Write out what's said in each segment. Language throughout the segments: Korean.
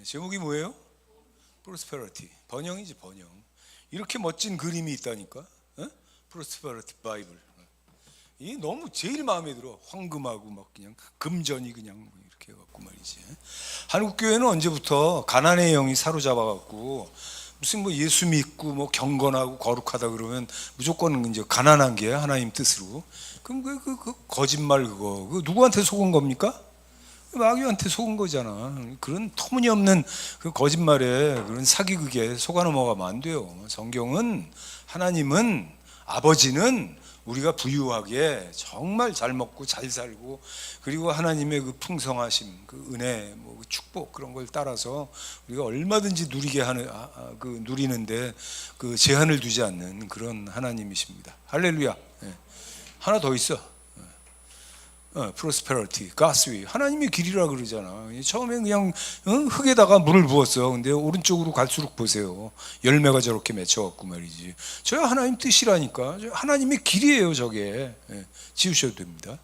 제목이 뭐예요? 프로스페러티. 번영이지, 번영. 이렇게 멋진 그림이 있다니까. 프로스페러티 바이블. 이 너무 제일 마음에 들어. 황금하고 막 그냥 금전이 그냥 이렇게 해갖고 말이지. 한국 교회는 언제부터 가난의 영이 사로잡아갖고 무슨 뭐 예수 믿고 뭐 경건하고 거룩하다 그러면 무조건 이제 가난한 게 하나님 뜻으로. 그럼 그 거짓말 그거 누구한테 속은 겁니까? 마귀한테 속은 거잖아. 그런 터무니없는 그 거짓말에 그런 사기극에 속아 넘어가면 안 돼요. 성경은 하나님은 아버지는 우리가 부유하게 정말 잘 먹고 잘 살고 그리고 하나님의 그 풍성하심, 그 은혜, 뭐 그 축복 그런 걸 따라서 우리가 얼마든지 누리게 하는 그 누리는데 그 제한을 두지 않는 그런 하나님이십니다. 할렐루야. 네. 하나 더 있어. 프로스페러티, 가스위. 하나님의 길이라 그러잖아. 처음에 그냥 흙에다가 물을 부었어. 근데 오른쪽으로 갈수록 보세요. 열매가 저렇게 맺혀갖고 말이지. 저 하나님 뜻이라니까. 하나님의 길이에요, 저게. 지우셔도 됩니다.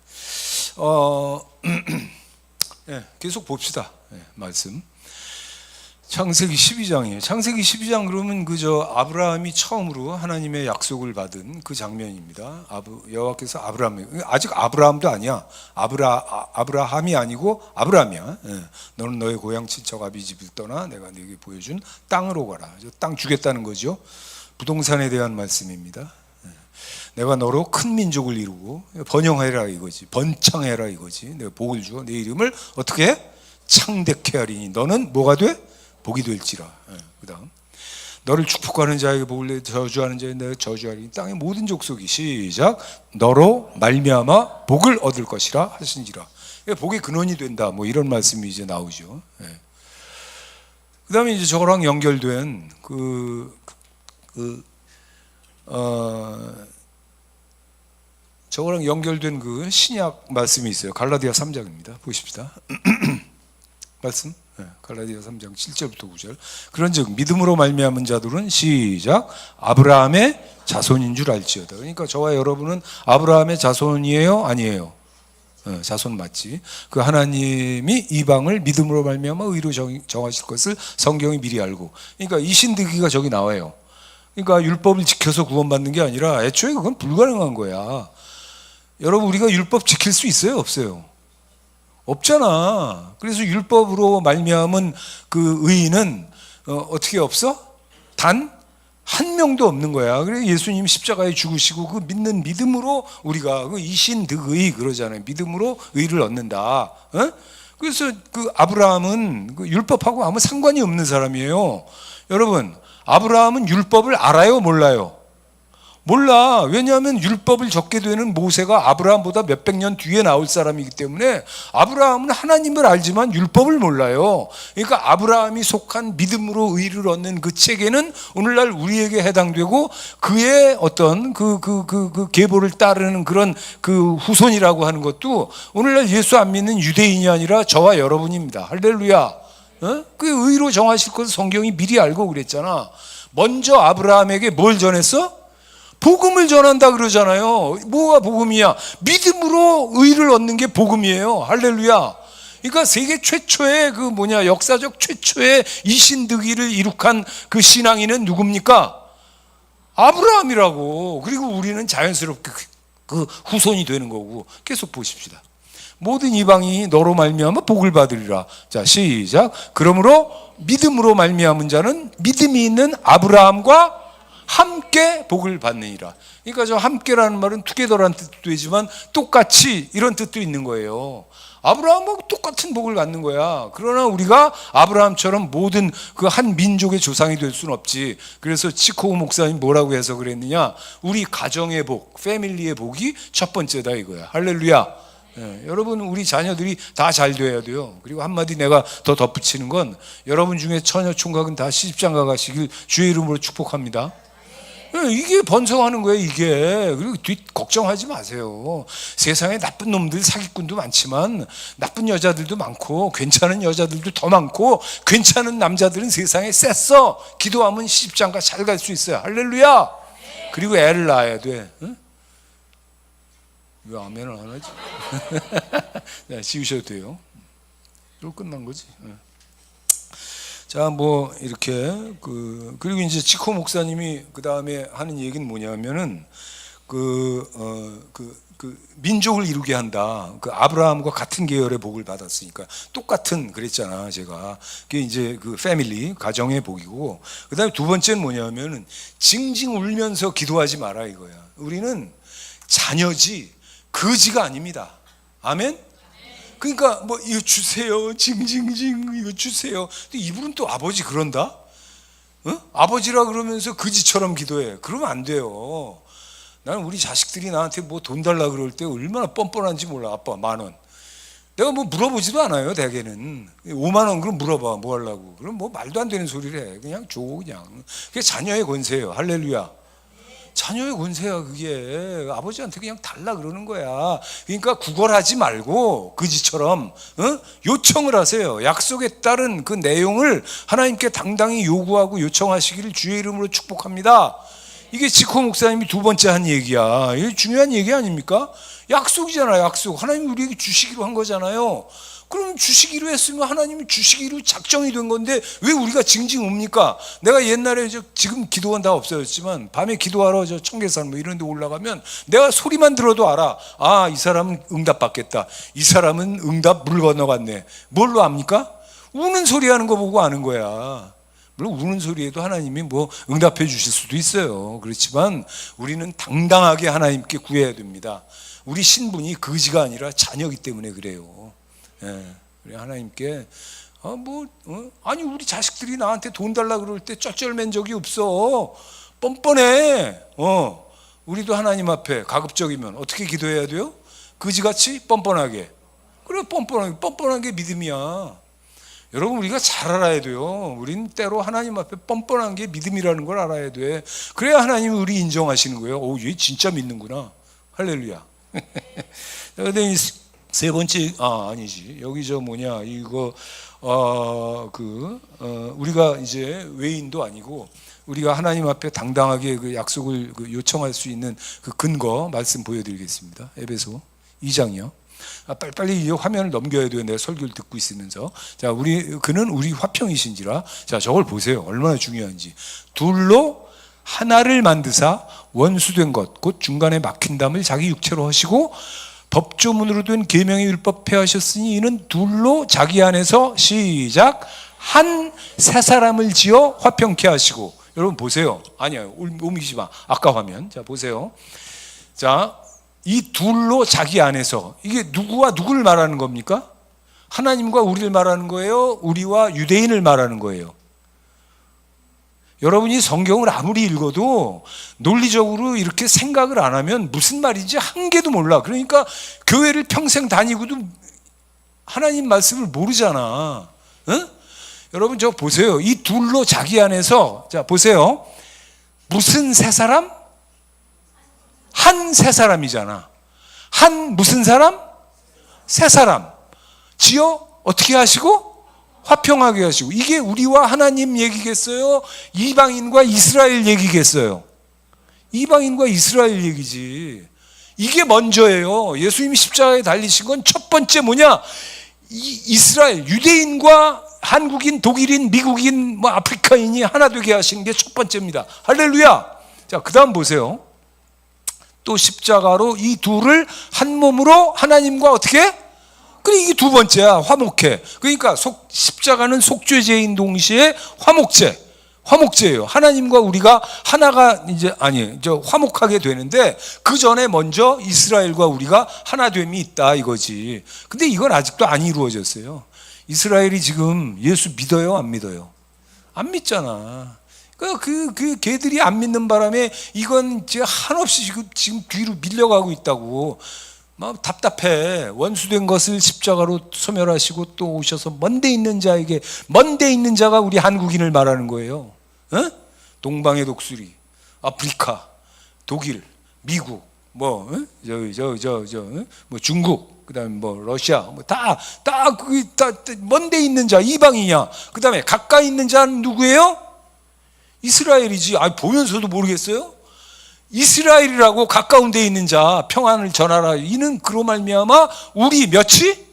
계속 봅시다. 말씀. 창세기 12장이에요. 창세기 12장 그러면 그저 아브라함이 처음으로 하나님의 약속을 받은 그 장면입니다. 여호와께서 아브라함, 아직 아브라함도 아니야. 아브라함이 아니고 아브라함이야. 너는 너의 고향 친척 아비 집을 떠나 내가 네게 보여준 땅으로 가라. 땅 주겠다는 거죠. 부동산에 대한 말씀입니다. 내가 너로 큰 민족을 이루고 번영해라 이거지. 번창해라 이거지. 내가 복을 주어 내 이름을 어떻게 해? 창대케 하리니 너는 뭐가 돼? 복이 될지라. 그 다음 너를 축복하는 자에게 복을 내 저주하는 자에게 내가 저주하리니 땅의 모든 족속이 시작 너로 말미암아 복을 얻을 것이라 하신지라. 복의 근원이 된다 뭐 이런 말씀이 이제 나오죠. 그 다음에 이제 저거랑 연결된 저거랑 연결된 그 신약 말씀이 있어요. 갈라디아 3장입니다. 보십시다. 말씀 갈라디아 3장 7절부터 9절. 그런즉 믿음으로 말미암은 자들은 시작 아브라함의 자손인 줄 알지어다. 그러니까 저와 여러분은 아브라함의 자손이에요? 아니에요? 자손 맞지. 그 하나님이 이방을 믿음으로 말미암아 의로 정하실 것을 성경이 미리 알고. 그러니까 이신득이가 저기 나와요. 그러니까 율법을 지켜서 구원받는 게 아니라 애초에 그건 불가능한 거야. 여러분 우리가 율법 지킬 수 있어요? 없어요? 없잖아. 그래서 율법으로 말미암은 그 의인은 어떻게 없어? 단 한 명도 없는 거야. 그래서 예수님 십자가에 죽으시고 그 믿는 믿음으로 우리가 그 이신득의 그러잖아요. 믿음으로 의를 얻는다. 그래서 그 아브라함은 그 율법하고 아무 상관이 없는 사람이에요. 여러분, 아브라함은 율법을 알아요, 몰라요? 몰라. 왜냐하면 율법을 적게 되는 모세가 아브라함보다 몇백 년 뒤에 나올 사람이기 때문에 아브라함은 하나님을 알지만 율법을 몰라요. 그러니까 아브라함이 속한 믿음으로 의를 얻는 그 체계는 오늘날 우리에게 해당되고 그의 어떤 그 계보를 따르는 그런 그 후손이라고 하는 것도 오늘날 예수 안 믿는 유대인이 아니라 저와 여러분입니다. 할렐루야. 그 의로 정하실 것을 성경이 미리 알고 그랬잖아. 먼저 아브라함에게 뭘 전했어? 복음을 전한다 그러잖아요. 뭐가 복음이야? 믿음으로 의를 얻는 게 복음이에요. 할렐루야. 그러니까 세계 최초의 역사적 최초의 이신득이를 이룩한 그 신앙인은 누굽니까? 아브라함이라고. 그리고 우리는 자연스럽게 그 후손이 되는 거고. 계속 보십시다. 모든 이방이 너로 말미암아 복을 받으리라. 자, 시작. 그러므로 믿음으로 말미암은 자는 믿음이 있는 아브라함과 함께 복을 받느니라. 그러니까 저 함께라는 말은 투게더라는 뜻도 되지만 똑같이 이런 뜻도 있는 거예요. 아브라함하고 똑같은 복을 갖는 거야. 그러나 우리가 아브라함처럼 모든 그 한 민족의 조상이 될 수는 없지. 그래서 치코우 목사님 뭐라고 해서 그랬느냐? 우리 가정의 복, 패밀리의 복이 첫 번째다 이거야. 할렐루야. 여러분 우리 자녀들이 다 잘 돼야 돼요. 그리고 한마디 내가 더 덧붙이는 건 여러분 중에 처녀 총각은 다 시집장가 가시길 주의 이름으로 축복합니다. 이게 번성하는 거예요. 이게. 그리고 뒷 걱정하지 마세요. 세상에 나쁜 놈들 사기꾼도 많지만 나쁜 여자들도 많고 괜찮은 여자들도 더 많고 괜찮은 남자들은 세상에 셌어. 기도하면 시집장가 잘 갈 수 있어요. 할렐루야. 그리고 애를 낳아야 돼. 왜 아멘을 안 하지? 네, 지우셔도 돼요. 이거 끝난 거지. 자, 뭐 이렇게 그리고 이제 지코 목사님이 그 다음에 하는 얘기는 뭐냐면은 민족을 이루게 한다. 그 아브라함과 같은 계열의 복을 받았으니까 똑같은 그랬잖아 제가. 그게 이제 그 패밀리 가정의 복이고, 그 다음에 두 번째는 뭐냐면은 징징 울면서 기도하지 마라 이거야. 우리는 자녀지 거지가 아닙니다. 아멘. 그러니까 뭐 이거 주세요, 징징징 이거 주세요. 근데 이분은 또 아버지 그런다? 어? 아버지라 그러면서 거지처럼 기도해. 그러면 안 돼요. 나는 우리 자식들이 나한테 뭐 돈 달라 그럴 때 얼마나 뻔뻔한지 몰라. 아빠 10,000원. 내가 뭐 물어보지도 않아요. 대개는 50,000원 그럼 물어봐. 뭐 하려고. 그럼 뭐 말도 안 되는 소리를 해. 그냥 줘 그냥. 그게 자녀의 권세예요. 할렐루야. 자녀의 권세야 그게. 아버지한테 그냥 달라 그러는 거야. 그러니까 구걸하지 말고 거지처럼 요청을 하세요. 약속에 따른 그 내용을 하나님께 당당히 요구하고 요청하시기를 주의 이름으로 축복합니다. 이게 지코 목사님이 두 번째 한 얘기야. 이게 중요한 얘기 아닙니까? 약속이잖아요. 약속. 하나님이 우리에게 주시기로 한 거잖아요. 그럼 주시기로 했으면 하나님이 주시기로 작정이 된 건데 왜 우리가 징징 웁니까? 내가 옛날에 지금 기도원 다 없어졌지만 밤에 기도하러 저 청계산 뭐 이런 데 올라가면 내가 소리만 들어도 알아. 아, 이 사람은 응답 받겠다. 이 사람은 응답 물 건너갔네. 뭘로 압니까? 우는 소리 하는 거 보고 아는 거야. 물론 우는 소리에도 하나님이 뭐 응답해 주실 수도 있어요. 그렇지만 우리는 당당하게 하나님께 구해야 됩니다. 우리 신분이 거지가 아니라 자녀이기 때문에 그래요. 예, 하나님께 아니 우리 자식들이 나한테 돈 달라 그럴 때 쩔쩔맨 적이 없어. 뻔뻔해. 우리도 하나님 앞에 가급적이면 어떻게 기도해야 돼요? 거지같이 뻔뻔하게. 그래, 뻔뻔한 게 믿음이야. 여러분, 우리가 잘 알아야 돼요. 우린 때로 하나님 앞에 뻔뻔한 게 믿음이라는 걸 알아야 돼. 그래야 하나님이 우리 인정하시는 거예요. 오, 얘 진짜 믿는구나. 할렐루야. 근데 세 번째, 아니지. 여기 이거, 우리가 이제 외인도 아니고, 우리가 하나님 앞에 당당하게 그 약속을 요청할 수 있는 그 근거 말씀 보여드리겠습니다. 에베소 2장이요. 빨리 이 화면을 넘겨야 돼요. 내가 설교를 듣고 있으면서. 자, 그는 우리 화평이신지라. 자, 저걸 보세요. 얼마나 중요한지. 둘로 하나를 만드사 원수된 것, 곧 중간에 막힌 담을 자기 육체로 하시고 법조문으로 된 계명의 율법 폐하셨으니 이는 둘로 자기 안에서 시작 한 새 사람을 지어 화평케 하시고. 여러분 보세요. 아니야, 옮기지 마. 아까 화면. 자, 보세요. 자, 이 둘로 자기 안에서, 이게 누구와 누구를 말하는 겁니까? 하나님과 우리를 말하는 거예요? 우리와 유대인을 말하는 거예요? 여러분이 성경을 아무리 읽어도 논리적으로 이렇게 생각을 안 하면 무슨 말인지 한 개도 몰라. 그러니까 교회를 평생 다니고도 하나님 말씀을 모르잖아. 응? 여러분 저 보세요. 이 둘로 자기 안에서, 자 보세요. 무슨 세 사람? 한 세 사람이잖아. 한 무슨 사람? 세 사람. 지어 어떻게 하시고? 화평하게 하시고. 이게 우리와 하나님 얘기겠어요? 이방인과 이스라엘 얘기겠어요? 이방인과 이스라엘 얘기지. 이게 먼저예요. 예수님이 십자가에 달리신 건 첫 번째 뭐냐? 이스라엘, 유대인과 한국인, 독일인, 미국인, 뭐 아프리카인이 하나 되게 하시는 게 첫 번째입니다. 할렐루야. 자, 그 다음 보세요. 또 십자가로 이 둘을 한 몸으로 하나님과 어떻게? 그래, 이게 두 번째야. 화목해. 그러니까 십자가는 속죄제인 동시에 화목제예요. 하나님과 우리가 하나가 화목하게 되는데 그 전에 먼저 이스라엘과 우리가 하나됨이 있다 이거지. 근데 이건 아직도 안 이루어졌어요. 이스라엘이 지금 예수 믿어요, 안 믿어요? 안 믿잖아. 그 걔들이 안 믿는 바람에 이건 한없이 지금 뒤로 밀려가고 있다고. 막 답답해. 원수된 것을 십자가로 소멸하시고 또 오셔서 먼데 있는 자가 우리 한국인을 말하는 거예요. 동방의 독수리, 아프리카, 독일, 미국, 중국, 그다음에 러시아, 다 먼데 있는 자, 이방이냐. 그다음에 가까이 있는 자는 누구예요? 이스라엘이지. 보면서도 모르겠어요? 이스라엘이라고 가까운 데 있는 자 평안을 전하라. 이는 그로 말미암아 우리 몇이?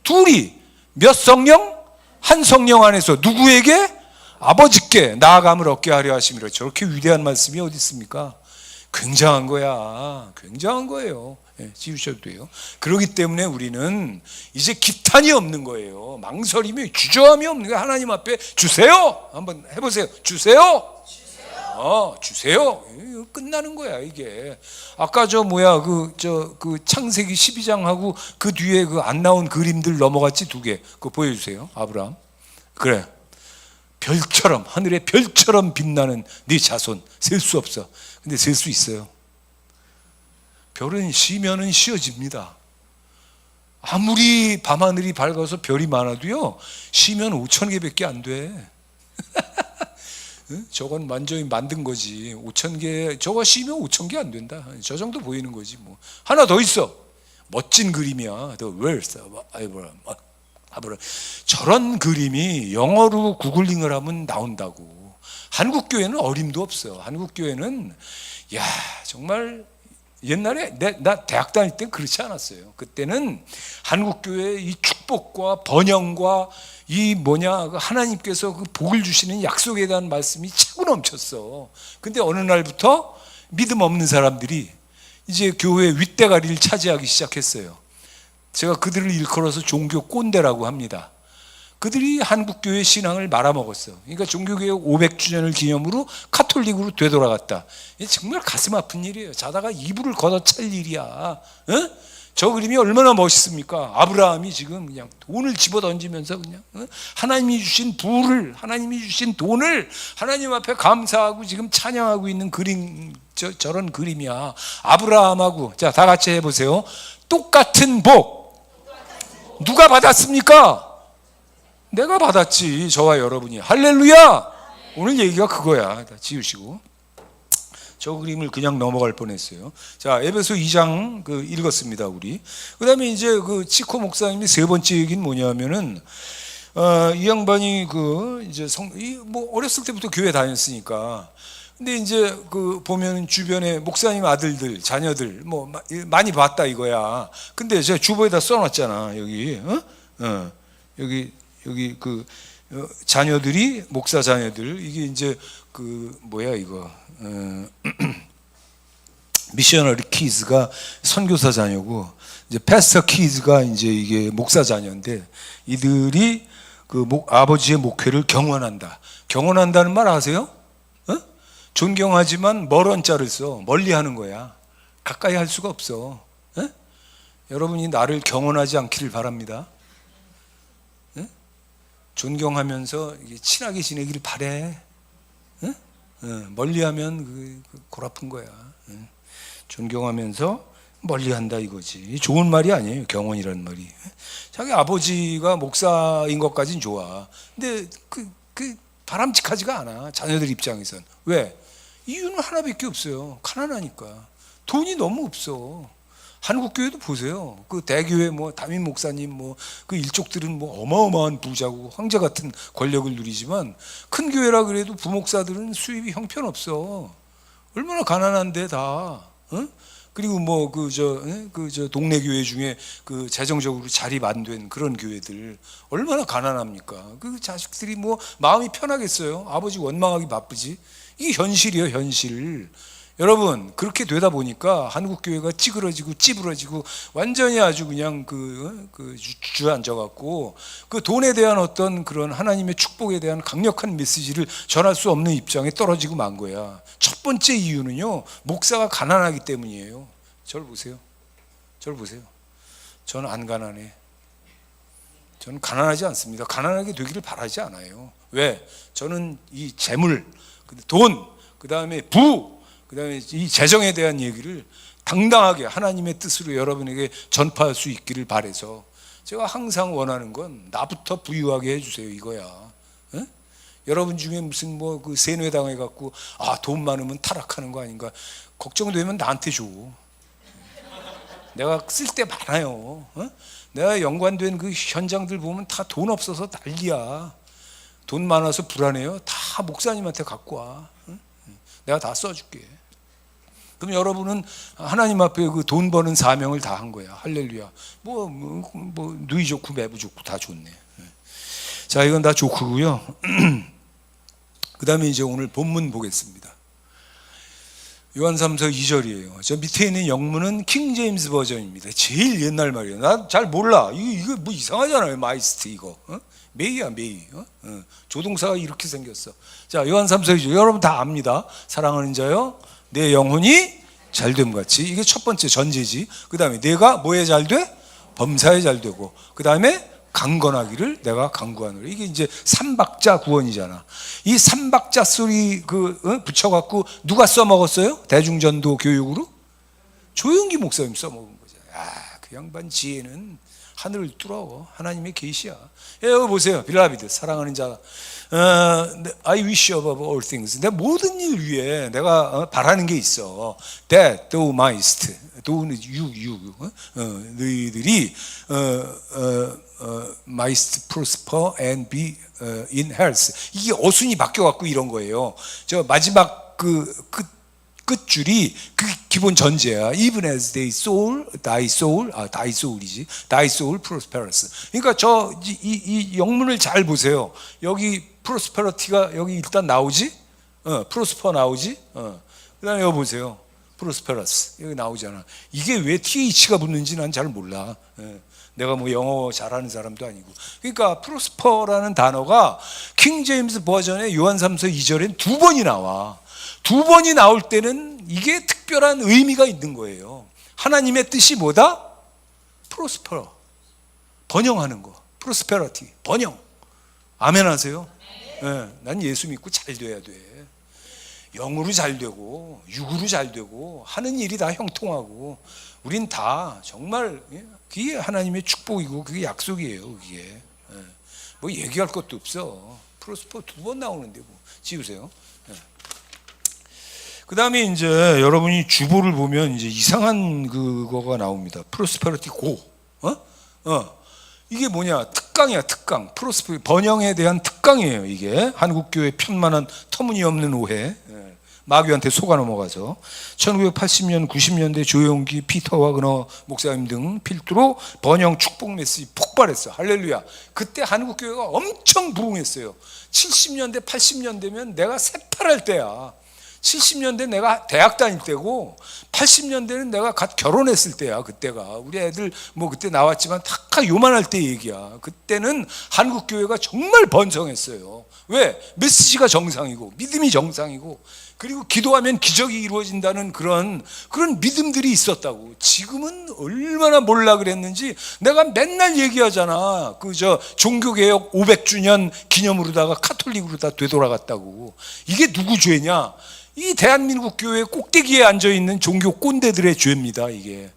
둘이. 몇 성령? 한 성령 안에서 누구에게? 아버지께 나아감을 얻게 하려 하심이라. 저렇게 위대한 말씀이 어디 있습니까? 굉장한 거야. 굉장한 거예요. 지우셔도 돼요. 그렇기 때문에 우리는 이제 기탄이 없는 거예요. 망설임이, 주저함이 없는 거예요. 하나님 앞에 주세요. 한번 해보세요. 주세요. 주세요. 끝나는 거야 이게. 아까 그 창세기 12장하고 그 뒤에 그 안 나온 그림들 넘어갔지, 2개. 그거 보여주세요. 아브라함. 그래. 별처럼, 하늘의 별처럼 빛나는 네 자손 셀 수 없어. 근데 셀 수 있어요. 별은 쉬면은 쉬어집니다. 아무리 밤하늘이 밝아서 별이 많아도요, 쉬면 5,000개밖에 안 돼. 저건 완전히 만든 거지. 5,000개, 저거 쉬면 5,000개 안 된다. 저 정도 보이는 거지 뭐. 하나 더 있어. 멋진 그림이야. The words of Abraham. 저런 그림이 영어로 구글링을 하면 나온다고. 한국 교회는 어림도 없어. 한국 교회는 정말 옛날에 나 대학 다닐 때 그렇지 않았어요. 그때는 한국 교회의 이 축복과 번영과 하나님께서 그 복을 주시는 약속에 대한 말씀이 차고 넘쳤어. 근데 어느 날부터 믿음 없는 사람들이 이제 교회 윗대가리를 차지하기 시작했어요. 제가 그들을 일컬어서 종교 꼰대라고 합니다. 그들이 한국교회 신앙을 말아먹었어. 그러니까 종교개혁 500주년을 기념으로 카톨릭으로 되돌아갔다. 이게 정말 가슴 아픈 일이에요. 자다가 이불을 걷어찰 일이야. 저 그림이 얼마나 멋있습니까? 아브라함이 지금 그냥 돈을 집어던지면서 그냥 하나님이 주신 부를, 하나님이 주신 돈을 하나님 앞에 감사하고 지금 찬양하고 있는 그림, 저런 그림이야. 아브라함하고, 자, 다 같이 해보세요. 똑같은 복 누가 받았습니까? 내가 받았지. 저와 여러분이. 할렐루야. 오늘 얘기가 그거야. 다 지우시고. 저 그림을 그냥 넘어갈 뻔했어요. 자, 에베소 2장 읽었습니다, 우리. 그다음에 이제 그 치코 목사님이 세 번째 얘기는 뭐냐면은 이 양반이 이제 어렸을 때부터 교회 다녔으니까. 근데 이제 보면 주변에 목사님 아들들, 자녀들 많이 봤다 이거야. 근데 제가 주보에다 써놨잖아, 여기. 여기 자녀들이, 목사 자녀들, 이게 이제 이거 미셔너리 키즈가 선교사 자녀고, 이제 패스터 키즈가 이제 이게 목사 자녀인데, 이들이 아버지의 목회를 경원한다. 경원한다는 말 아세요? 존경하지만 멀은 자를 써. 멀리 하는 거야. 가까이 할 수가 없어. 여러분이 나를 경원하지 않기를 바랍니다. 존경하면서 친하게 지내기를 바래. 멀리하면 골아픈 거야. 존경하면서 멀리한다 이거지. 좋은 말이 아니에요, 경원이라는 말이. 자기 아버지가 목사인 것까진 좋아. 근데 바람직하지가 않아, 자녀들 입장에선. 왜? 이유는 하나밖에 없어요. 가난하니까. 돈이 너무 없어. 한국 교회도 보세요. 대교회 담임 목사님 그 일족들은 어마어마한 부자고 황제 같은 권력을 누리지만, 큰 교회라 그래도 부목사들은 수입이 형편없어. 얼마나 가난한데 다. 그리고 동네 교회 중에 재정적으로 자립 안 된 그런 교회들 얼마나 가난합니까? 그 자식들이 마음이 편하겠어요? 아버지 원망하기 바쁘지. 이게 현실이에요, 현실. 여러분, 그렇게 되다 보니까 한국 교회가 찌그러지고 찌부러지고 완전히 아주 그냥 주저앉아갖고 돈에 대한 어떤 그런 하나님의 축복에 대한 강력한 메시지를 전할 수 없는 입장에 떨어지고 만 거야. 첫 번째 이유는요, 목사가 가난하기 때문이에요. 저를 보세요. 저는 안 가난해. 저는 가난하지 않습니다. 가난하게 되기를 바라지 않아요. 왜? 저는 이 재물, 돈, 그 다음에 그 다음에 이 재정에 대한 얘기를 당당하게 하나님의 뜻으로 여러분에게 전파할 수 있기를 바라서, 제가 항상 원하는 건 나부터 부유하게 해주세요 이거야. 여러분 중에 무슨 세뇌당해 갖고 돈 많으면 타락하는 거 아닌가 걱정되면 나한테 줘. 내가 쓸 때 많아요. 내가 연관된 그 현장들 보면 다 돈 없어서 난리야. 돈 많아서 불안해요. 다 목사님한테 갖고 와. 내가 다 써줄게. 그럼 여러분은 하나님 앞에 돈 버는 사명을 다 한 거야. 할렐루야. 누이 좋고 매부 좋고 다 좋네. 자, 이건 다 조크고요. 그 다음에 이제 오늘 본문 보겠습니다. 요한 3서 2절이에요. 저 밑에 있는 영문은 킹 제임스 버전입니다. 제일 옛날 말이에요. 나 잘 몰라. 이거 뭐 이상하잖아요. 마이스트 이거. 메이야 메이. 조동사가 이렇게 생겼어. 자, 요한 3서 2절. 여러분 다 압니다. 사랑하는 자여, 내 영혼이 잘됨 같이. 이게 첫 번째 전제지. 그 다음에 내가 뭐에 잘 돼? 범사에 잘 되고. 그 다음에 강건하기를 내가 강구하노라. 이게 이제 삼박자 구원이잖아. 이 삼박자 소리 붙여갖고 누가 써먹었어요? 대중전도 교육으로? 조영기 목사님 써먹은 거잖아. 그 양반 지혜는 하늘을 뚫어. 하나님의 계시야. 여기 보세요. 빌라비드 사랑하는 자. I wish above all things. 내 모든 일 위에 내가 바라는 게 있어. That thou mightst. thou는 you. 너희들이 mightst prosper and be in health. 이게 어순이 바뀌어갖고 이런 거예요. 저 마지막 끝줄이 그 기본 전제야. Even as thy soul, thy soul이지. thy soul prosperous. 그러니까 이 영문을 잘 보세요. 여기 prosperity가 여기 일단 나오지. prosper 나오지. 그다음에 여기 보세요. prosperous 여기 나오잖아. 이게 왜 TH가 붙는지 난 잘 몰라. 내가 뭐 영어 잘하는 사람도 아니고. 그러니까 prosper라는 단어가 킹 제임스 버전의 요한 3서 2절엔 두 번이 나와. 두 번이 나올 때는 이게 특별한 의미가 있는 거예요. 하나님의 뜻이 뭐다? prosper. 번영하는 거. prosperity. 번영. 아멘 하세요? 난 예수 믿고 잘 돼야 돼. 영으로 잘 되고 육으로 잘 되고 하는 일이 다 형통하고 우린 다 정말 그게 하나님의 축복이고 그게 약속이에요. 그게 뭐 얘기할 것도 없어. 프로스퍼 두 번 나오는데 뭐 지우세요. 그 다음에 이제 여러분이 주보를 보면 이제 이상한 그거가 나옵니다. 프로스페리티 고. 이게 뭐냐? 특강이야, 특강. 프로스페리 번영에 대한 특강이에요. 이게 한국교회 편만한 터무니없는 오해. 마귀한테 속아 넘어가서 1980년 90년대 조용기 피터 와그너 목사님 등 필두로 번영 축복 메시지 폭발했어. 할렐루야. 그때 한국교회가 엄청 부흥했어요. 70년대 80년대면 내가 새파랄 때야. 70년대 내가 대학 다닐 때고 80년대는 내가 갓 결혼했을 때야. 그때가 우리 애들 뭐 그때 나왔지만 다 요만할 때 얘기야. 그때는 한국교회가 정말 번성했어요. 왜? 메시지가 정상이고 믿음이 정상이고 그리고 기도하면 기적이 이루어진다는 그런 믿음들이 있었다고. 지금은 얼마나 몰라 그랬는지 내가 맨날 얘기하잖아. 종교개혁 500주년 기념으로다가 카톨릭으로 다 되돌아갔다고. 이게 누구 죄냐? 이 대한민국 교회 꼭대기에 앉아있는 종교 꼰대들의 죄입니다. 이게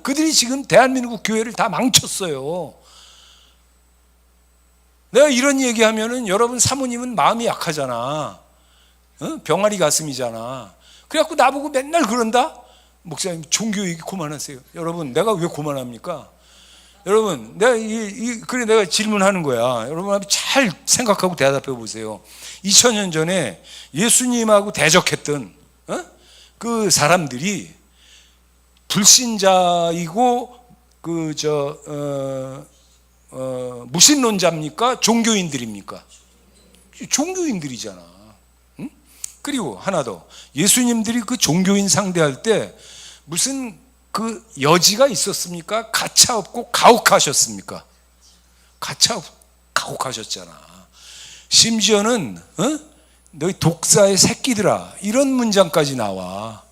그들이 지금 대한민국 교회를 다 망쳤어요. 내가 이런 얘기하면은 여러분 사모님은 마음이 약하잖아. 병아리 가슴이잖아. 그래갖고 나보고 맨날 그런다? 목사님 종교 얘기 그만하세요. 여러분 내가 왜 그만합니까? 여러분 내가 그래 내가 질문하는 거야. 여러분 잘 생각하고 대답해 보세요. 2000년 전에 예수님하고 대적했던 그 사람들이 불신자이고 무신론자입니까? 종교인들입니까? 종교인들이잖아. 응? 그리고 하나 더, 예수님들이 그 종교인 상대할 때 무슨 그 여지가 있었습니까? 가차없고 가혹하셨습니까? 가혹하셨잖아. 심지어는 너희 독사의 새끼들아 이런 문장까지 나와.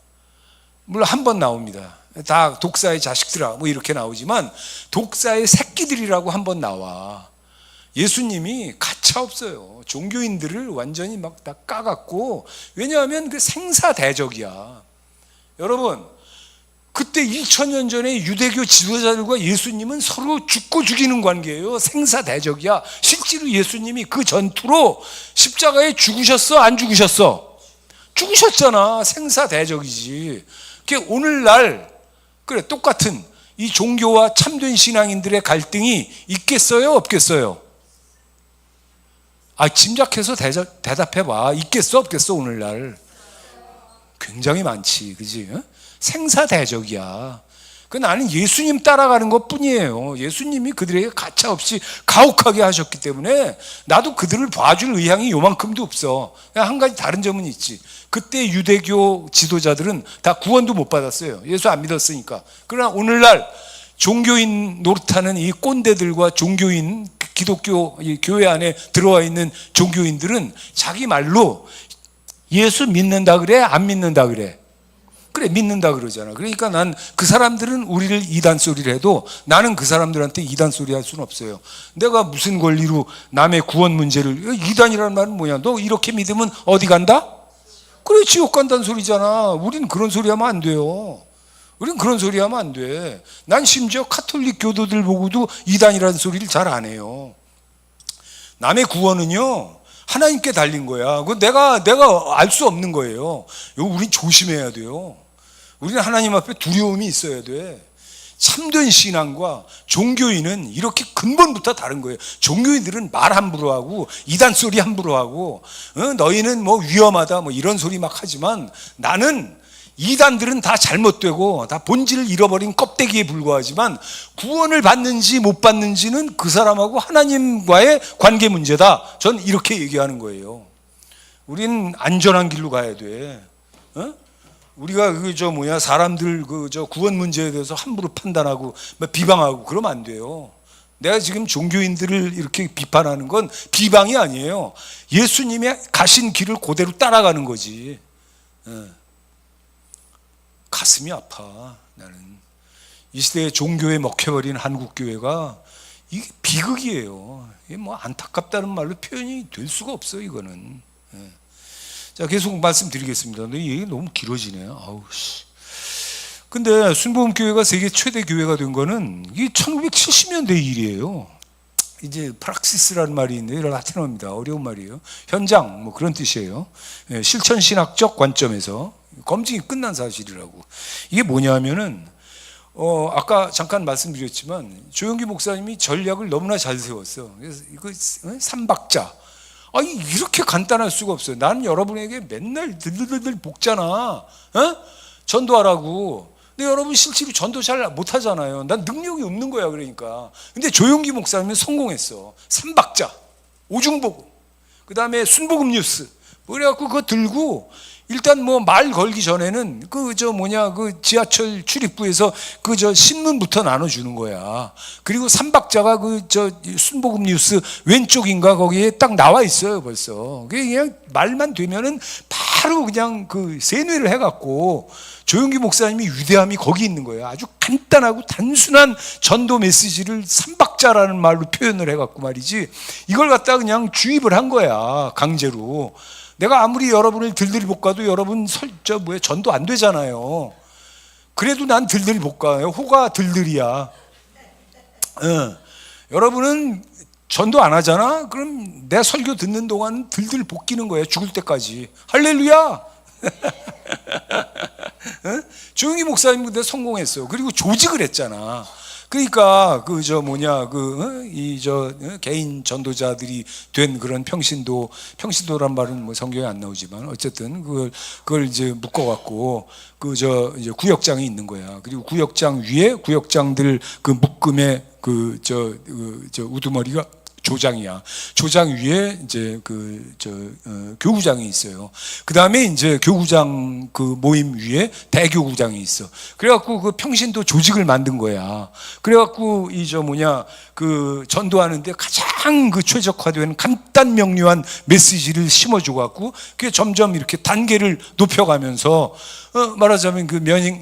물론 한 번 나옵니다. 다 독사의 자식들아 뭐 이렇게 나오지만 독사의 새끼들이라고 한 번 나와. 예수님이 가차없어요. 종교인들을 완전히 막 다 까갖고. 왜냐하면 그 생사대적이야. 여러분 그때 2000년 전에 유대교 지도자들과 예수님은 서로 죽고 죽이는 관계예요. 생사대적이야. 실제로 예수님이 그 전투로 십자가에 죽으셨어? 안 죽으셨어? 죽으셨잖아. 생사대적이지. 오늘날 그래 똑같은 이 종교와 참된 신앙인들의 갈등이 있겠어요? 없겠어요? 짐작해서 대답해봐. 있겠어? 없겠어? 오늘날 굉장히 많지. 그지? 생사대적이야. 그 나는 예수님 따라가는 것 뿐이에요. 예수님이 그들에게 가차없이 가혹하게 하셨기 때문에 나도 그들을 봐줄 의향이 요만큼도 없어. 그냥 한 가지 다른 점은 있지. 그때 유대교 지도자들은 다 구원도 못 받았어요. 예수 안 믿었으니까. 그러나 오늘날 종교인 노릇하는 이 꼰대들과 종교인, 기독교 교회 안에 들어와 있는 종교인들은 자기 말로 예수 믿는다 그래? 안 믿는다 그래? 그래, 믿는다 그러잖아. 그러니까 난 그 사람들은 우리를 이단 소리를 해도 나는 그 사람들한테 이단 소리 할 수는 없어요. 내가 무슨 권리로 남의 구원 문제를, 이단이라는 말은 뭐냐? 너 이렇게 믿으면 어디 간다? 그래, 지옥 간다는 소리잖아. 우린 그런 소리 하면 안 돼요. 우린 그런 소리 하면 안 돼. 난 심지어 카톨릭 교도들 보고도 이단이라는 소리를 잘 안 해요. 남의 구원은요, 하나님께 달린 거야. 그거 내가 알 수 없는 거예요. 이거 우린 조심해야 돼요. 우리는 하나님 앞에 두려움이 있어야 돼. 참된 신앙과 종교인은 이렇게 근본부터 다른 거예요. 종교인들은 말 함부로 하고 이단 소리 함부로 하고 너희는 뭐 위험하다 뭐 이런 소리 막 하지만 나는 이단들은 다 잘못되고 다 본질을 잃어버린 껍데기에 불과하지만 구원을 받는지 못 받는지는 그 사람하고 하나님과의 관계 문제다. 전 이렇게 얘기하는 거예요. 우린 안전한 길로 가야 돼. 우리가 사람들 구원 문제에 대해서 함부로 판단하고 비방하고 그러면 안 돼요. 내가 지금 종교인들을 이렇게 비판하는 건 비방이 아니에요. 예수님이 가신 길을 그대로 따라가는 거지. 가슴이 아파. 나는 이 시대에 종교에 먹혀버린 한국 교회가 이게 비극이에요. 이게 뭐 안타깝다는 말로 표현이 될 수가 없어요. 이거는. 자, 계속 말씀드리겠습니다. 근데 이게 너무 길어지네요. 아우 씨. 근데 순복음교회가 세계 최대 교회가 된 거는 이게 1970년대 일이에요. 이제 프락시스라는 말이 있는데 라틴어입니다. 어려운 말이에요. 현장 뭐 그런 뜻이에요. 실천 신학적 관점에서 검증이 끝난 사실이라고. 이게 뭐냐면은 아까 잠깐 말씀드렸지만 조영기 목사님이 전략을 너무나 잘 세웠어. 그래서 이거 삼박자. 아니 이렇게 간단할 수가 없어요. 나는 여러분에게 맨날 들들들 볶잖아. 전도하라고. 근데 여러분 실제로 전도 잘 못하잖아요. 난 능력이 없는 거야. 그러니까. 근데 조영기 목사님은 성공했어. 삼박자, 오중복음, 그 다음에 순복음 뉴스. 그래갖고 그거 들고 일단 뭐 말 걸기 전에는 그 지하철 출입구에서 신문부터 나눠주는 거야. 그리고 삼박자가 순복음 뉴스 왼쪽인가 거기에 딱 나와 있어요 벌써. 그냥 말만 되면은 바로 그냥 세뇌를 해갖고 조영기 목사님이 위대함이 거기 있는 거예요. 아주 간단하고 단순한 전도 메시지를 삼박자라는 말로 표현을 해갖고 말이지. 이걸 갖다가 그냥 주입을 한 거야 강제로. 내가 아무리 여러분을 들들이 볶아도 여러분 전도 안 되잖아요. 그래도 난 들들이 볶아요. 호가 들들이야. 여러분은 전도 안 하잖아? 그럼 내 설교 듣는 동안 들들 볶이는 거예요. 죽을 때까지. 할렐루야! 조영기 목사님 근데 성공했어요. 그리고 조직을 했잖아. 그러니까 개인 전도자들이 된 그런 평신도란 말은 뭐 성경에 안 나오지만 어쨌든 그걸 이제 묶어갖고 이제 구역장이 있는 거야. 그리고 구역장 위에 구역장들 묶음에 우두머리가 조장이야. 조장 위에 이제 교구장이 있어요. 그 다음에 이제 교구장 모임 위에 대교구장이 있어. 그래갖고 평신도 조직을 만든 거야. 그래갖고 전도하는데 가장 최적화된 간단 명료한 메시지를 심어줘갖고 그게 점점 이렇게 단계를 높여가면서 말하자면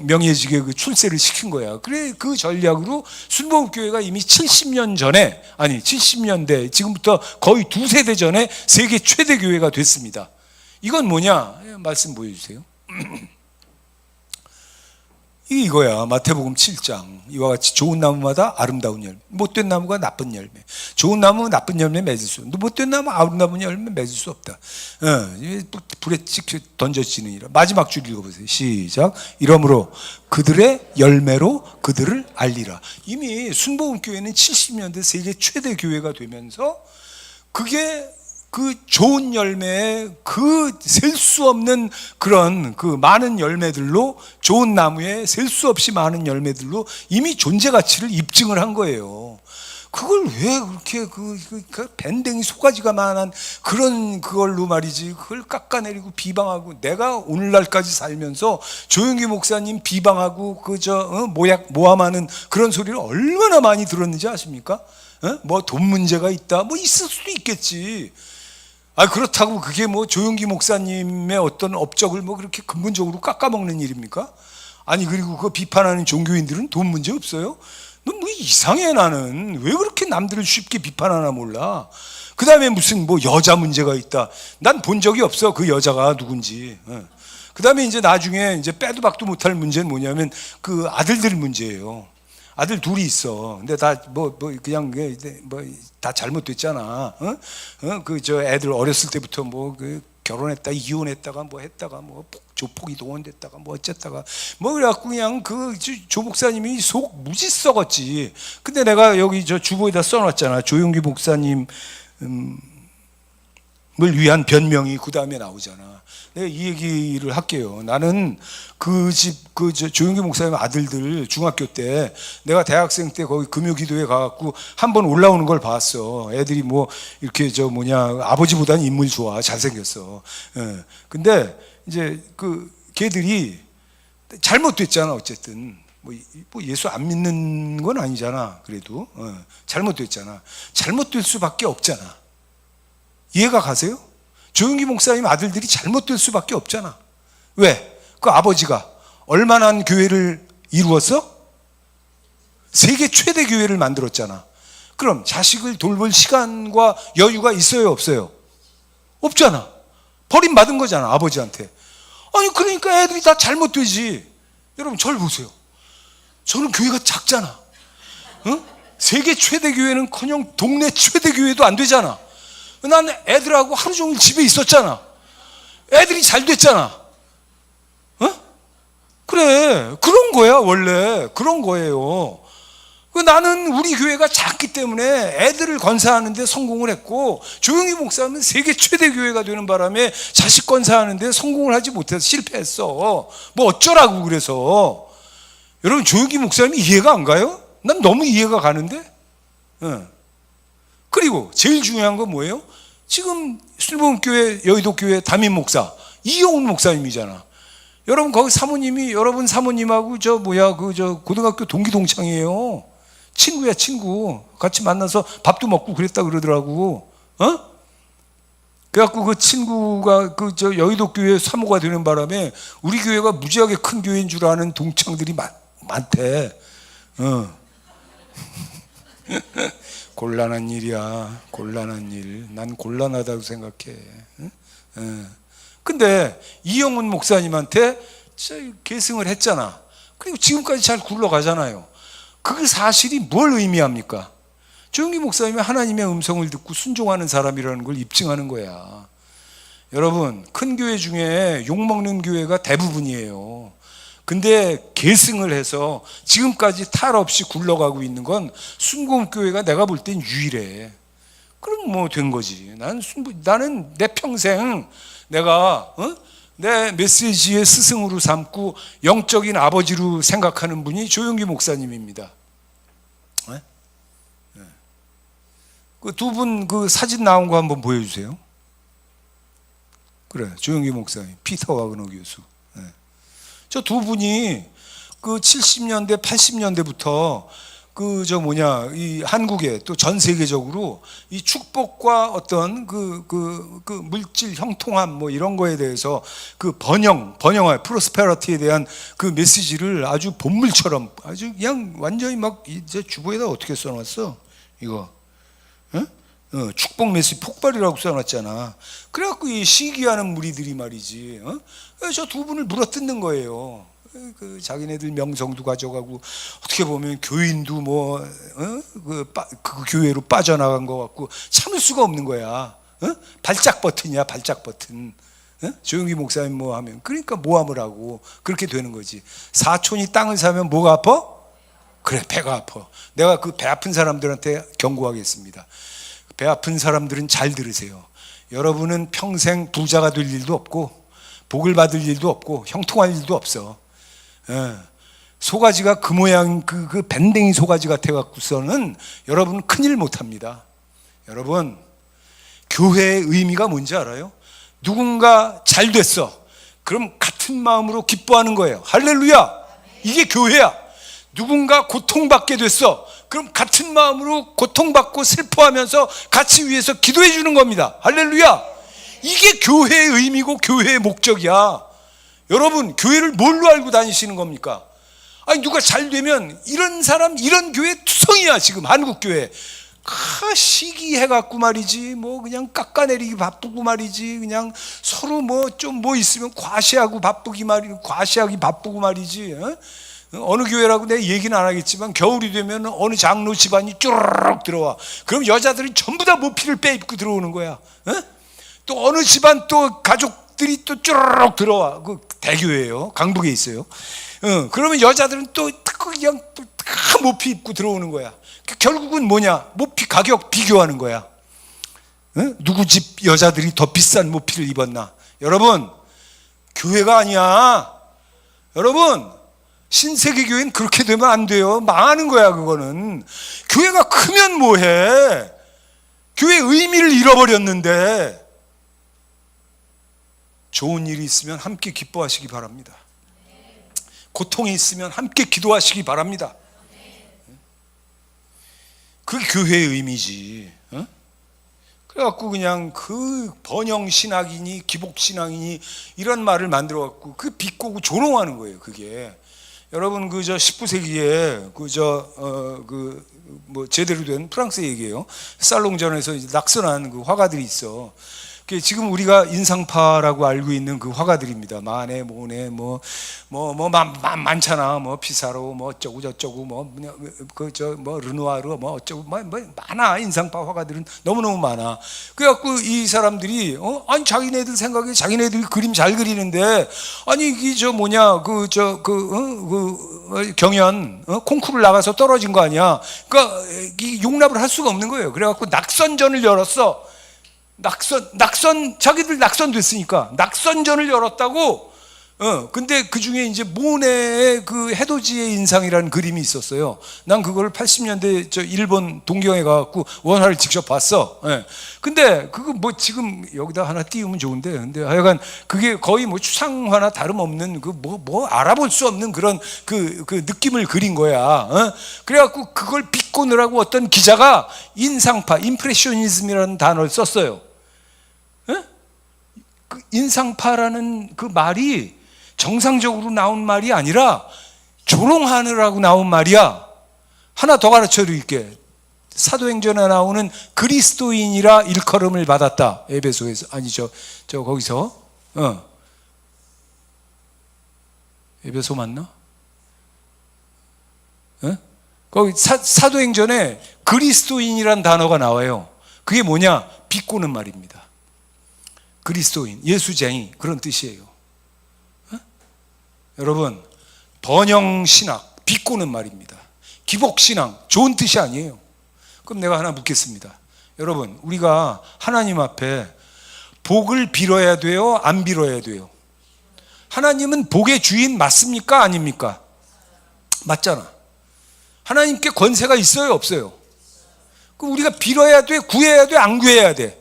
명예직의 출세를 시킨 거야. 그래 그 전략으로 순복음교회가 이미 70년대 지금부터 거의 두세 대 전에 세계 최대 교회가 됐습니다. 이건 뭐냐? 말씀 보여주세요. 이거야. 마태복음 7장. 이와 같이 좋은 나무마다 아름다운 열매, 못된 나무가 나쁜 열매. 좋은 나무는 나쁜 열매 맺을 수 없다. 못된 나무 아름다운 열매 맺을 수 없다. 불에 찍혀 던져지느니라. 마지막 줄 읽어보세요. 시작. 이러므로 그들의 열매로 그들을 알리라. 이미 순복음교회는 70년대 세계 최대 교회가 되면서 그게 그 좋은 열매에 그 셀 수 없는 그런 그 많은 열매들로, 좋은 나무에 셀 수 없이 많은 열매들로 이미 존재 가치를 입증을 한 거예요. 그걸 왜 그렇게 그 밴댕이 소가지가 만한 그런 그걸로 말이지, 그걸 깎아내리고 비방하고. 내가 오늘날까지 살면서 조용기 목사님 비방하고 모함하는 그런 소리를 얼마나 많이 들었는지 아십니까? 뭐 돈 문제가 있다, 뭐 있을 수도 있겠지. 그렇다고 그게 뭐 조용기 목사님의 어떤 업적을 뭐 그렇게 근본적으로 깎아먹는 일입니까? 그리고 그 비판하는 종교인들은 돈 문제 없어요? 너 뭐 이상해. 나는 왜 그렇게 남들을 쉽게 비판하나 몰라. 그 다음에 무슨 뭐 여자 문제가 있다. 난 본 적이 없어, 그 여자가 누군지. 그 다음에 이제 나중에 이제 빼도 박도 못할 문제는 뭐냐면 그 아들들 문제예요. 아들 둘이 있어. 근데 다 그냥 다 잘못됐잖아. 애들 어렸을 때부터 결혼했다, 이혼했다가 했다가 조폭이 동원됐다가 어쨌다가 그래갖고 그냥 조 목사님이 속 무지 썩었지. 근데 내가 여기 주보에다 써놨잖아. 조용기 목사님 을 위한 변명이 그 다음에 나오잖아. 내가 이 얘기를 할게요. 나는 조용기 목사님 아들들 중학교 때, 내가 대학생 때 거기 금요기도에 가갖고 한번 올라오는 걸 봤어. 애들이 이렇게 아버지보다는 인물 좋아, 잘생겼어. 근데 이제 걔들이 잘못됐잖아. 어쨌든 예수 안 믿는 건 아니잖아. 그래도 잘못됐잖아. 잘못될 수밖에 없잖아. 이해가 가세요? 조용기 목사님 아들들이 잘못될 수밖에 없잖아. 왜? 그 아버지가 얼마나 교회를 이루었어? 세계 최대 교회를 만들었잖아. 그럼 자식을 돌볼 시간과 여유가 있어요, 없어요? 없잖아. 버림받은 거잖아, 아버지한테. 그러니까 애들이 다 잘못되지. 여러분, 저를 보세요. 저는 교회가 작잖아. 세계 최대 교회는커녕 동네 최대 교회도 안 되잖아. 난 애들하고 하루 종일 집에 있었잖아. 애들이 잘 됐잖아. 그래, 그런 거야. 원래 그런 거예요. 나는 우리 교회가 작기 때문에 애들을 건사하는데 성공을 했고, 조용기 목사는 세계 최대 교회가 되는 바람에 자식 건사하는데 성공을 하지 못해서 실패했어. 어쩌라고. 그래서 여러분, 조용기 목사님이 이해가 안 가요? 난 너무 이해가 가는데. 그리고 제일 중요한 건 뭐예요? 지금 순복음교회 여의도교회 담임 목사 이영훈 목사님이잖아. 여러분, 거기 사모님이 여러분 사모님하고 고등학교 동기 동창이에요. 친구야, 친구. 같이 만나서 밥도 먹고 그랬다 그러더라고. 그래갖고 그 친구가 여의도교회 사모가 되는 바람에 우리 교회가 무지하게 큰 교회인 줄 아는 동창들이 많대. 곤란한 일이야, 곤란한 일. 난 곤란하다고 생각해. 근데 이영훈 목사님한테 계승을 했잖아. 그리고 지금까지 잘 굴러가잖아요. 그 사실이 뭘 의미합니까? 조용기 목사님이 하나님의 음성을 듣고 순종하는 사람이라는 걸 입증하는 거야. 여러분, 큰 교회 중에 욕먹는 교회가 대부분이에요. 근데 계승을 해서 지금까지 탈 없이 굴러가고 있는 건 순복음교회가 내가 볼 땐 유일해. 그럼 된 거지. 나는 내 평생 내가 내 메시지의 스승으로 삼고 영적인 아버지로 생각하는 분이 조용기 목사님입니다. 그 두 분 사진 나온 거 한번 보여주세요. 그래, 조용기 목사님, 피터 와그너 교수. 저 두 분이 70년대, 80년대부터 이 한국에 또 전 세계적으로 이 축복과 어떤 물질 형통함 이런 거에 대해서 번영화, 프로스페러티에 대한 그 메시지를 아주 본물처럼 아주 그냥 완전히 이제 주보에다 어떻게 써놨어? 이거. 축복 메시지 폭발이라고 써놨잖아. 그래갖고 이 시기하는 무리들이 말이지, 저 두 분을 물어뜯는 거예요. 자기네들 명성도 가져가고, 어떻게 보면 교인도 그 교회로 빠져나간 것 같고 참을 수가 없는 거야. 발작 버튼이야, 발작 버튼. 조용기 목사님 하면, 그러니까 모함을 하고 그렇게 되는 거지. 사촌이 땅을 사면 뭐가 아파? 그래, 배가 아파. 내가 배 아픈 사람들한테 경고하겠습니다. 배 아픈 사람들은 잘 들으세요. 여러분은 평생 부자가 될 일도 없고 복을 받을 일도 없고 형통할 일도 없어. 예. 소가지가 그 모양 그 밴댕이 소가지 같아 갖고서는 여러분 큰일 못합니다. 여러분, 교회의 의미가 뭔지 알아요? 누군가 잘 됐어. 그럼 같은 마음으로 기뻐하는 거예요. 할렐루야. 이게 교회야. 누군가 고통받게 됐어. 그럼 같은 마음으로 고통받고 슬퍼하면서 같이 위해서 기도해 주는 겁니다. 할렐루야. 이게 교회의 의미고 교회의 목적이야. 여러분, 교회를 뭘로 알고 다니시는 겁니까? 아니, 누가 잘 되면 이런 사람, 이런 교회 투성이야. 지금 한국 교회 시기해갖고 말이지, 뭐 그냥 깎아내리기 바쁘고 말이지, 그냥 서로 뭐 좀 뭐 있으면 과시하고 과시하기 바쁘고 말이지. 어느 교회라고 내가 얘기는 안 하겠지만 겨울이 되면 어느 장로 집안이 쭈르륵 들어와. 그럼 여자들이 전부 다 모피를 빼입고 들어오는 거야. 또 어느 집안 또 가족들이 또 쭈르륵 들어와. 그 대교회예요. 강북에 있어요. 그러면 여자들은 또 그냥 다 모피 입고 들어오는 거야. 결국은 뭐냐? 모피 가격 비교하는 거야. 누구 집 여자들이 더 비싼 모피를 입었나? 여러분, 교회가 아니야. 여러분, 신세계 교회는 그렇게 되면 안 돼요. 망하는 거야. 그거는 교회가 크면 뭐해? 교회 의미를 잃어버렸는데. 좋은 일이 있으면 함께 기뻐하시기 바랍니다. 고통이 있으면 함께 기도하시기 바랍니다. 그게 교회의 의미지. 그래갖고 그냥 그 번영신학이니 기복신앙이니 이런 말을 만들어갖고 그 비꼬고 조롱하는 거예요. 그게 여러분, 그 19세기에 뭐 제대로 된 프랑스 얘기예요. 살롱전에서 낙선한 그 화가들이 있어. 지금 우리가 인상파라고 알고 있는 그 화가들입니다. 마네, 모네, 많잖아. 뭐 피사로, 뭐 어쩌고 저쩌고, 뭐 르누아르, 뭐 어쩌고, 뭐 많아. 인상파 화가들은 너무너무 많아. 그래갖고 이 사람들이 아니 자기네들 생각에 자기네들이 그림 잘 그리는데, 아니 이게 경연 콩쿠르를 나가서 떨어진 거 아니야. 그러니까 이 용납을 할 수가 없는 거예요. 그래갖고 낙선전을 열었어. 자기들 낙선됐으니까 낙선전을 열었다고. 근데 그 중에 이제 모네의 그 해돋이의 인상이라는 그림이 있었어요. 난 그걸 80년대 일본 동경에 가갖고 원화를 직접 봤어. 근데 그거 뭐 지금 여기다 하나 띄우면 좋은데, 근데 하여간 그게 거의 뭐 추상화나 다름없는 뭐 알아볼 수 없는 그런 그 느낌을 그린 거야. 그래갖고 그걸 비꼬느라고 어떤 기자가 인상파, 임프레셔니즘이라는 단어를 썼어요. 그 인상파라는 그 말이 정상적으로 나온 말이 아니라 조롱하느라고 나온 말이야. 하나 더 가르쳐 드릴게. 사도행전에 나오는 그리스도인이라 일컬음을 받았다. 에베소에서, 아니죠, 거기서. 에베소 맞나? 거기 사도행전에 그리스도인이란 단어가 나와요. 그게 뭐냐? 비꼬는 말입니다. 그리스도인, 예수쟁이, 그런 뜻이에요. 여러분, 번영신학, 비꼬는 말입니다. 기복신앙, 좋은 뜻이 아니에요. 그럼 내가 하나 묻겠습니다. 여러분, 우리가 하나님 앞에 복을 빌어야 돼요? 안 빌어야 돼요? 하나님은 복의 주인 맞습니까? 아닙니까? 맞잖아. 하나님께 권세가 있어요? 없어요? 그럼 우리가 빌어야 돼? 구해야 돼? 안 구해야 돼?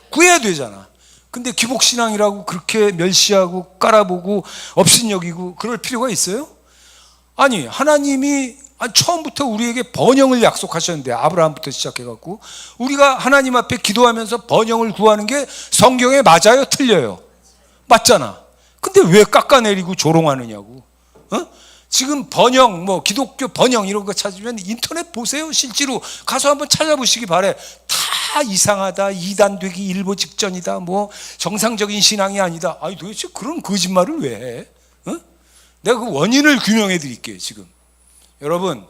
구해야 되잖아. 근데 기복신앙이라고 그렇게 멸시하고 깔아보고 업신여기고 그럴 필요가 있어요? 아니, 하나님이 처음부터 우리에게 번영을 약속하셨는데, 아브라함부터 시작해갖고 우리가 하나님 앞에 기도하면서 번영을 구하는 게 성경에 맞아요? 틀려요? 맞잖아. 근데 왜 깎아내리고 조롱하느냐고. 지금 번영, 뭐 기독교 번영 이런 거 찾으면 인터넷 보세요. 실제로 가서 한번 찾아보시기 바래. 다 이상하다, 이단되기 일보 직전이다, 뭐 정상적인 신앙이 아니다. 아니 도대체 그런 거짓말을 왜 해? 내가 그 원인을 규명해 드릴게요. 지금 여러분,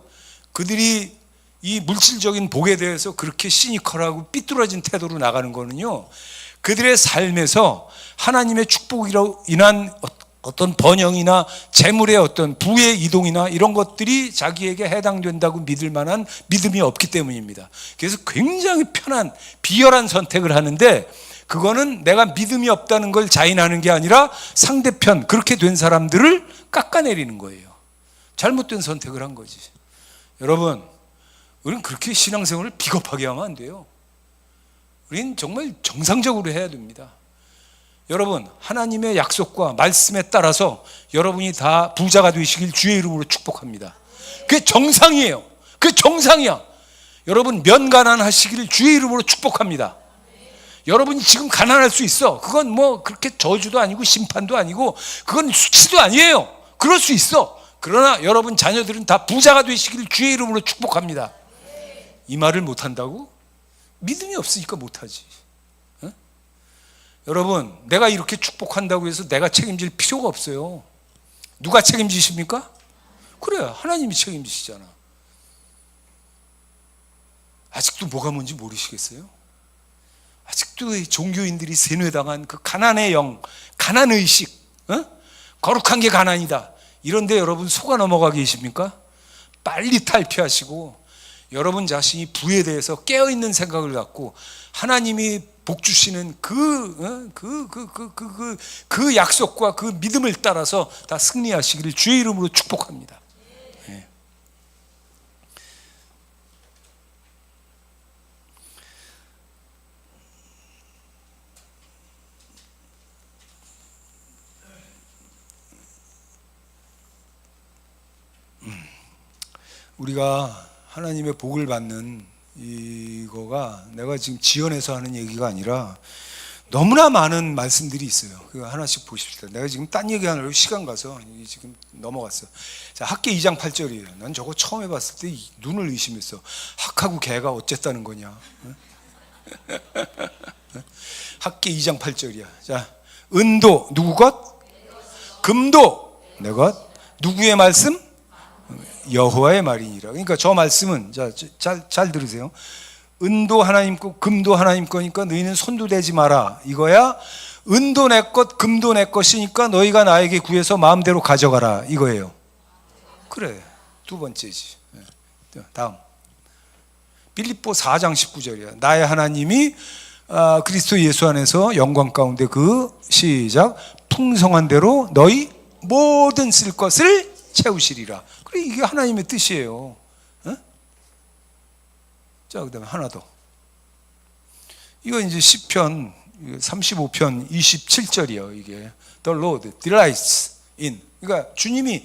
그들이 이 물질적인 복에 대해서 그렇게 시니컬하고 삐뚤어진 태도로 나가는 거는요, 그들의 삶에서 하나님의 축복으로 인한 어떤 번영이나 재물의 어떤 부의 이동이나 이런 것들이 자기에게 해당된다고 믿을 만한 믿음이 없기 때문입니다. 그래서 굉장히 편한 비열한 선택을 하는데, 그거는 내가 믿음이 없다는 걸 자인하는 게 아니라 상대편 그렇게 된 사람들을 깎아내리는 거예요. 잘못된 선택을 한 거지. 여러분, 우리는 그렇게 신앙생활을 비겁하게 하면 안 돼요. 우리는 정말 정상적으로 해야 됩니다. 여러분, 하나님의 약속과 말씀에 따라서 여러분이 다 부자가 되시길 주의 이름으로 축복합니다. 그게 정상이에요. 그게 정상이야. 여러분, 면가난하시기를 주의 이름으로 축복합니다. 여러분이 지금 가난할 수 있어. 그건 뭐 그렇게 저주도 아니고 심판도 아니고 그건 수치도 아니에요. 그럴 수 있어. 그러나 여러분 자녀들은 다 부자가 되시기를 주의 이름으로 축복합니다. 이 말을 못한다고? 믿음이 없으니까 못하지. 어? 여러분, 내가 이렇게 축복한다고 해서 내가 책임질 필요가 없어요. 누가 책임지십니까? 그래, 하나님이 책임지시잖아. 아직도 뭐가 뭔지 모르시겠어요? 아직도 종교인들이 세뇌당한 그 가난의 영, 가난의식, 거룩한 게 가난이다. 이런데 여러분 속아 넘어가 계십니까? 빨리 탈피하시고 여러분 자신이 부에 대해서 깨어있는 생각을 갖고 하나님이 복 주시는 그 약속과 그 믿음을 따라서 다 승리하시기를 주의 이름으로 축복합니다. 네. 우리가 하나님의 복을 받는 이거가 내가 지금 지연해서 하는 얘기가 아니라 너무나 많은 말씀들이 있어요. 그거 하나씩 보십시다. 내가 지금 딴 얘기 하느라고 시간 가서 지금 넘어갔어. 자, 학계 2장 8절이에요. 난 저거 처음 해봤을 때 눈을 의심했어. 학하고 개가 어쨌다는 거냐? 학계 2장 8절이야. 자, 은도 누구 것? 금도 내 것. 누구의 말씀? 여호와의 말이니라. 그러니까 저 말씀은 잘 들으세요. 은도 하나님 거, 금도 하나님 거니까 너희는 손도 대지 마라. 이거야. 은도 내 것, 금도 내 것이니까 너희가 나에게 구해서 마음대로 가져가라. 이거예요. 그래. 두 번째지. 다음. 빌립보 4장 19절이야. 나의 하나님이 그리스도 예수 안에서 영광 가운데 그 시작 풍성한 대로 너희 모든 쓸 것을 채우시리라. 그래, 이게 하나님의 뜻이에요. 어? 자, 그다음에 하나 더. 이거 이제 시편 35편 27절이에요. 이게 The Lord delights in. 그러니까 주님이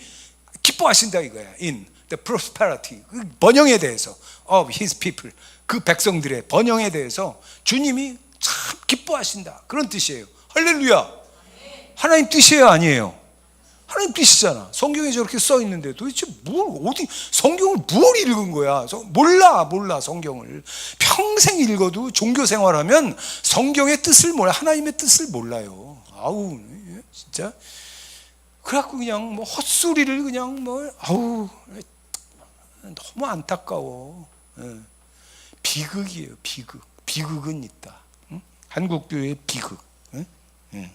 기뻐하신다 이거야. In the prosperity. 그 번영에 대해서 of His people. 그 백성들의 번영에 대해서 주님이 참 기뻐하신다. 그런 뜻이에요. 할렐루야. 하나님 뜻이에요, 아니에요? 하나님 뜻이잖아. 성경에 저렇게 써 있는데 도대체 어디 성경을 뭘 읽은 거야? 몰라 성경을. 평생 읽어도 종교 생활하면 성경의 뜻을 몰라. 하나님의 뜻을 몰라요. 아우 진짜. 그래갖고 그냥 뭐 헛소리를 그냥 아우 너무 안타까워. 비극이에요, 비극. 비극은 있다. 응? 한국교회의 비극. 응? 응.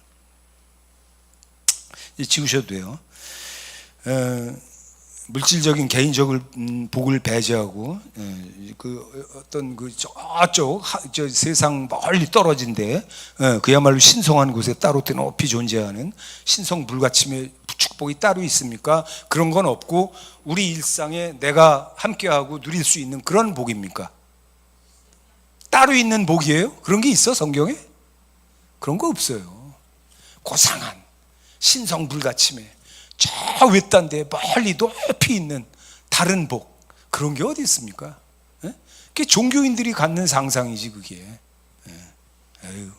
지우셔도 돼요. 물질적인 개인적인 복을 배제하고 그 어떤 그 저쪽 저 세상 멀리 떨어진데 그야말로 신성한 곳에 따로 높이 존재하는 신성 불가침의 축복이 따로 있습니까? 그런 건 없고 우리 일상에 내가 함께하고 누릴 수 있는 그런 복입니까? 따로 있는 복이에요? 그런 게 있어 성경에? 그런 거 없어요. 고상한 신성 불가침에 저 외딴 데 멀리 높이 있는 다른 복, 그런 게 어디 있습니까? 그게 종교인들이 갖는 상상이지 그게. 에휴,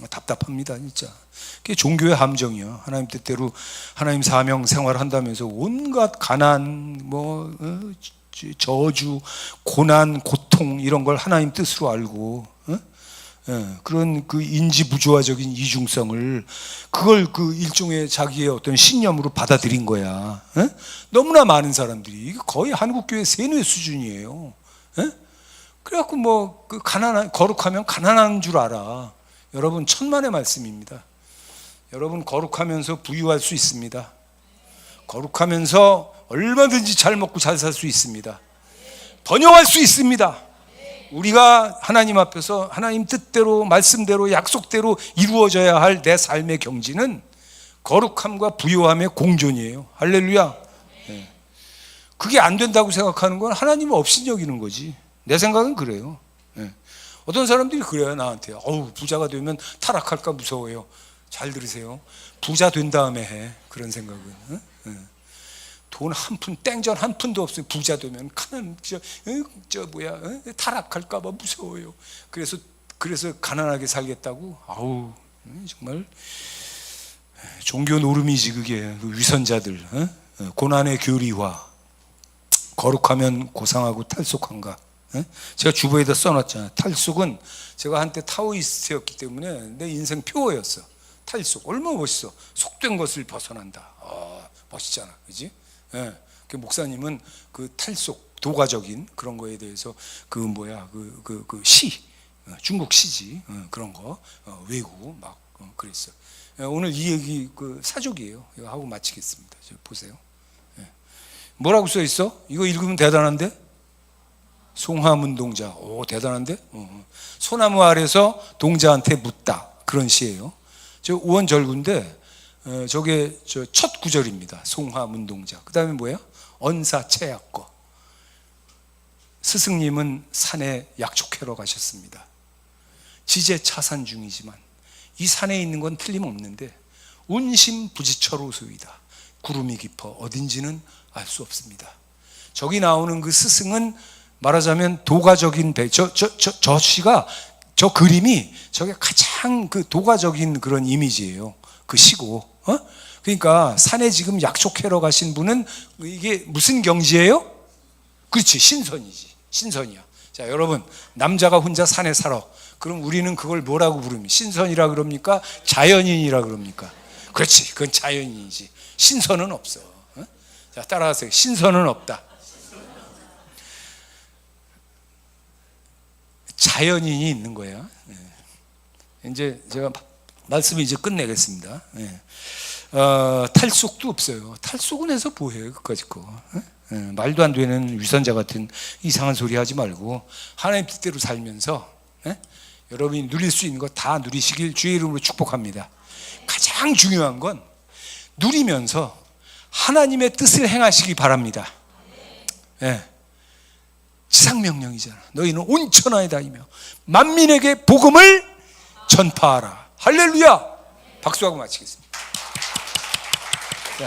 답답합니다 진짜. 그게 종교의 함정이야. 하나님 뜻대로 하나님 사명 생활한다면서 온갖 가난, 저주, 고난, 고통 이런 걸 하나님 뜻으로 알고 그런 그 인지부조화적인 이중성을 그걸 그 일종의 자기의 어떤 신념으로 받아들인 거야. 너무나 많은 사람들이 거의 한국교회 세뇌 수준이에요. 그래갖고 그 거룩하면 가난한 줄 알아. 여러분 천만의 말씀입니다. 여러분 거룩하면서 부유할 수 있습니다. 거룩하면서 얼마든지 잘 먹고 잘 살 수 있습니다. 번영할 수 있습니다. 우리가 하나님 앞에서 하나님 뜻대로 말씀대로 약속대로 이루어져야 할 내 삶의 경지는 거룩함과 부요함의 공존이에요. 할렐루야. 네. 그게 안 된다고 생각하는 건 하나님을 업신여기는 거지. 내 생각은 그래요. 네. 어떤 사람들이 그래요. 나한테 부자가 되면 타락할까 무서워요. 잘 들으세요. 부자 된 다음에 해. 그런 생각은. 돈 한 푼, 땡전 한 푼도 없어요. 부자 되면 타락할까 봐 무서워요. 그래서 가난하게 살겠다고. 정말 종교 노름이지 그게. 그 위선자들. 고난의 교리화. 거룩하면 고상하고 탈속한가. 제가 주보에다 써놨잖아요. 탈속은 제가 한때 타오이스트였기 때문에 내 인생 표어였어. 탈속 얼마나 멋있어. 속된 것을 벗어난다. 멋있잖아, 그지? 그 목사님은 그 탈속 도가적인 그런 거에 대해서 시 중국 시지 그런 거 외우고 막 그랬어. 오늘 이 얘기 그 사족이에요. 이거 하고 마치겠습니다. 보세요. 뭐라고 써 있어? 이거 읽으면 대단한데? 송화문 동자. 대단한데? 소나무 아래서 동자한테 묻다. 그런 시예요. 저 우원절구인데 저게 첫 구절입니다. 송화문 동자. 그 다음에 뭐예요? 언사체약거. 스승님은 산에 약촉하러 가셨습니다. 지제차산 중이지만 이 산에 있는 건 틀림없는데 운심부지처로소이다. 구름이 깊어 어딘지는 알 수 없습니다. 저기 나오는 그 스승은 말하자면 도가적인 저 시가 저 그림이 저게 가장 그 도가적인 그런 이미지예요. 그 시고. 그러니까 산에 지금 약촉하러 가신 분은 이게 무슨 경지예요? 그렇지, 신선이지. 신선이야. 자, 여러분, 남자가 혼자 산에 살아. 그럼 우리는 그걸 뭐라고 부릅니까? 신선이라 그럽니까? 자연인이라 그럽니까? 그렇지, 그건 자연인이지. 신선은 없어. 자, 따라하세요. 신선은 없다. 자연인이 있는 거예요. 이제 제가 말씀을 이제 끝내겠습니다. 탈속도 없어요. 탈속은 해서 뭐해요? 그까짓 거. 말도 안 되는 위선자 같은 이상한 소리 하지 말고 하나님 뜻대로 살면서 여러분이 누릴 수 있는 거 다 누리시길 주의 이름으로 축복합니다. 가장 중요한 건 누리면서 하나님의 뜻을 행하시기 바랍니다. 지상명령이잖아. 너희는 온 천하에 다니며 만민에게 복음을 전파하라. 할렐루야. 박수하고 마치겠습니다.